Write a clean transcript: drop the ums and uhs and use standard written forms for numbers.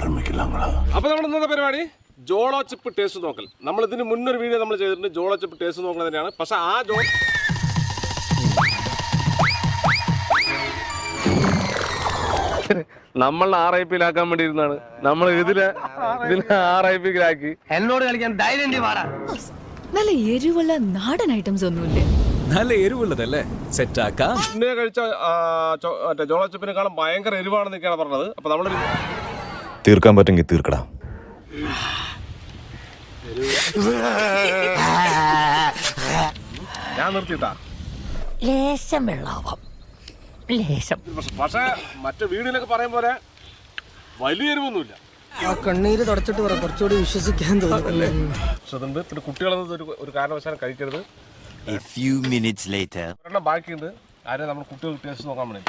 അപ്പോൾ നമ്മൾ ഇന്നത്തെ പരിപാടി ജോളോ ചിപ്പ് ടേസ്റ്റ് നോക്കൽ. നമ്മൾ ഇതിന് മുന്നൊരു വീഡിയോ നമ്മൾ ചെയ്തിട്ടുണ്ട് ജോളോ ചിപ്പ് ടേസ്റ്റ് നോക്കുന്നത് തന്നെയാണ്. പക്ഷെ ആ നമ്മൾ RIP-യിലാക്കാൻ വേണ്ടി ഇരുന്നാണ്. നമ്മൾ ഇതിന് RIP-യിലാക്കി. എന്നോട് കളിക്കാൻ ധൈര്യം നല്ല എരിവുള്ള നാടൻ ഐറ്റംസ് ഒന്നുമില്ലേ? നല്ല എരിവുള്ളതല്ലേ സെറ്റാക്കാം. പിന്നെ കഴിച്ച ജോളോ ചിപ്പിനെക്കാളും ഭയങ്കര എരിവാണെന്നൊക്കെയാണ് പറഞ്ഞത്. അപ്പൊ നമ്മൾ തീർക്കാൻ പറ്റുമെങ്കിൽ തീർക്കടാ. ഞാൻ നിർത്തിയിട്ടാ ലേശം വെള്ളാവാം ലേശം. പക്ഷെ മറ്റു വീടിലൊക്കെ പറയും പോലെ വലിയ എരിവൊന്നുമില്ല. ആ കണ്ണീര് തുടച്ചിട്ട് പറ, കുറച്ചുകൂടി വിശ്വസിക്കാൻ തോന്നുന്നല്ലേ. പക്ഷെ അതുണ്ട് പിന്നെ കുട്ടികളൊന്നും ഒരു കാരണവശാലും കഴിക്കരുത്. Minutes later. ബാക്കിയുണ്ട്. ആരും നമ്മൾ കുട്ടികൾക്ക് ടേസ്റ്റ് നോക്കാൻ വേണ്ടി